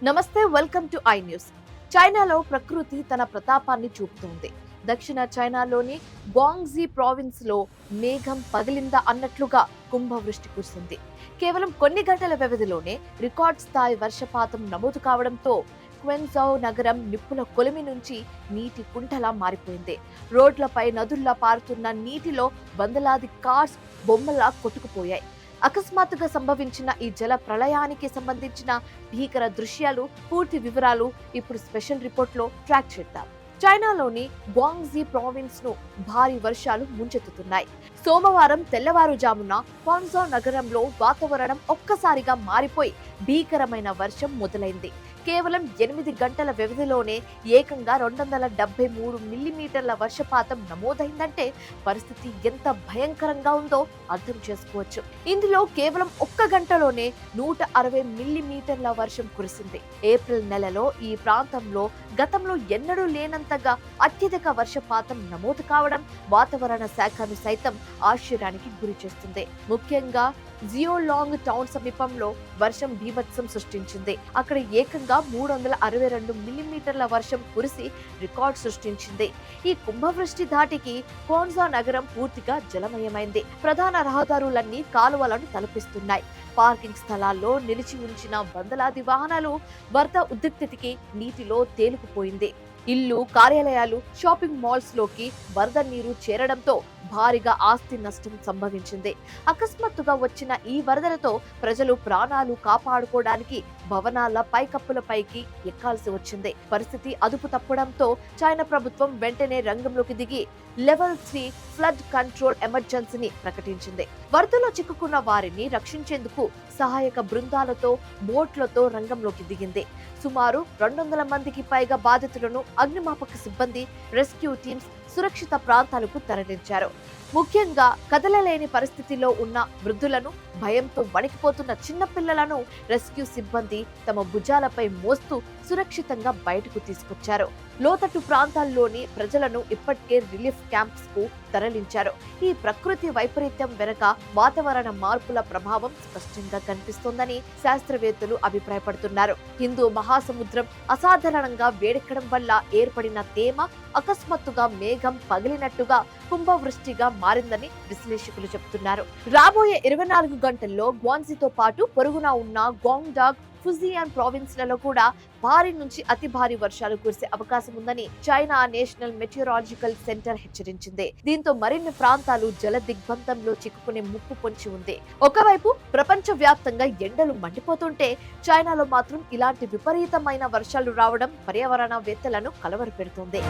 నమస్తే, welcome to I news. చైనాలో ప్రకృతి తన ప్రతాపాన్ని చూపుతోంది. దక్షిణ చైనాలోని గ్వాంగ్జీ ప్రావిన్స్ లో మేఘం పగిలిందా అన్నట్లుగా కుంభవృష్టి కురిసింది. కేవలం కొన్ని గంటల వ్యవధిలోనే రికార్డ్ స్థాయి వర్షపాతం నమోదు కావడంతో క్వెన్జౌ నగరం నిప్పుల కొలిమి నుంచి నీటి కుంటలా మారిపోయింది. రోడ్లపై నదుల్లా పారుతున్న నీటిలో వందలాది కార్స్ బొమ్మలా కొట్టుకుపోయాయి. అకస్మాత్తుగా సంభవించిన ఈ జల ప్రళయానికి సంబంధించిన భీకర దృశ్యాలు, పూర్తి వివరాలు ఇప్పుడు స్పెషల్ రిపోర్ట్లో ట్రాక్ చేద్దాం. చైనాలోని గ్వాంగ్జీ ప్రావిన్స్ ను భారీ వర్షాలు ముంచెత్తుతున్నాయి. సోమవారం తెల్లవారుజామున క్వాంగ్జౌ నగరంలో వాతావరణం ఒక్కసారిగా మారిపోయి భీకరమైన వర్షం మొదలైంది. కేవలం 8 గంటల వ్యవధిలోనే ఏకంగా 273 మిల్లీమీటర్ల వర్షపాతం నమోదైందంటే పరిస్థితి ఎంత భయంకరంగా ఉందో అర్థం చేసుకోవచ్చు. ఇందులో కేవలం ఒక్క గంటలోనే 160 మిల్లీమీటర్ల వర్షం కురిసింది. ఏప్రిల్ నెలలో ఈ ప్రాంతంలో గతంలో ఎన్నడూ లేనంతగా అత్యధిక వర్షపాతం నమోదు కావడం వాతావరణ శాఖను సైతం ఆశ్చర్యానికి గురి చేస్తుంది. ముఖ్యంగా జియోలాంగ్ టౌన్ సమీపంలో వర్షం బీభత్సం సృష్టించింది. అక్కడ ఏకంగా 362 మిల్లీమీటర్ల వర్షం కురిసి రికార్డ్ సృష్టించింది. ఈ కుంభవృష్టి ధాటికి క్వాంగ్జౌ నగరం పూర్తిగా జలమయమైంది. ప్రధాన రహదారులన్నీ కాలువలను తలపిస్తున్నాయి. పార్కింగ్ స్థలాల్లో నిలిచి ఉంచిన వందలాది వాహనాలు వరద ఉద్రిక్తతకి నీటిలో తేలుకుపోయింది. ఇల్లు, కార్యాలయాలు, షాపింగ్ మాల్స్ లోకి వరద నీరు చేరడంతో భారీగా ఆస్తి నష్టం సంభవించింది. అకస్మాత్తుగా వచ్చిన ఈ వరదలతో ప్రజలు ప్రాణాలు కాపాడుకోవడానికి భవనాల పైకప్పులపైకి ఎక్కాల్సి వచ్చింది. పరిస్థితి అదుపు తప్పడంతో చైనా ప్రభుత్వం వెంటనే రంగంలోకి దిగి లెవెల్ 3 ఫ్లడ్ కంట్రోల్ ఎమర్జెన్సీని ప్రకటించింది. వరదలో చిక్కుకున్న వారిని రక్షించేందుకు సహాయక బృందాలతో, బోట్లతో రంగంలోకి దిగింది. సుమారు 200 మందికి పైగా బాధితులను అగ్నిమాపక సిబ్బంది, రెస్క్యూ టీమ్స్ సురక్షిత ప్రాంతాలకు తరలించారు. ముఖ్యంగా కదలలేని పరిస్థితిలో ఉన్న వృద్ధులను, భయంతో వణికిపోతున్న చిన్నపిల్లలను రెస్క్యూ సిబ్బంది తమ భుజాలపై మోస్తూ సురక్షితంగా బయటకు తీసుకొచ్చారు. లోతట్టు ప్రాంతాల్లోని ప్రజలను ఇప్పటికే రిలీఫ్ క్యాంప్స్ కు తరలించారు. ఈ ప్రకృతి వైపరీత్యం వెనుక వాతావరణ మార్పుల ప్రభావం స్పష్టంగా కనిపిస్తోందని శాస్త్రవేత్తలు అభిప్రాయపడుతున్నారు. హిందూ మహాసముద్రం అసాధారణంగా వేడెక్కడం వల్ల ఏర్పడిన తేమ అకస్మాత్తుగా మేఘం పగిలినట్టుగా కుంభవృష్టిగా మారిందని విశ్లేషకులు చెబుతున్నారు. రాబోయే 24 గంటల్లో గ్వాంగ్జీతో పాటు పొరుగున ఉన్న గ్వాంగ్డాక్, ఫుజియాన్ ప్రావిన్స్లలో కూడా భారీ నుంచి అతి భారీ వర్షాలు కురిసే అవకాశం ఉందని చైనా నేషనల్ మెటీరాలజికల్ సెంటర్ హెచ్చరించింది. దీంతో మరిన్ని ప్రాంతాలు జల దిగ్బంధంలో చిక్కుకునే ముప్పు పొంచి ఉంది. ఒకవైపు ప్రపంచ వ్యాప్తంగా ఎండలు మండిపోతుంటే చైనాలో మాత్రం ఇలాంటి విపరీతమైన వర్షాలు రావడం పర్యావరణవేత్తలను కలవరపెడుతోంది.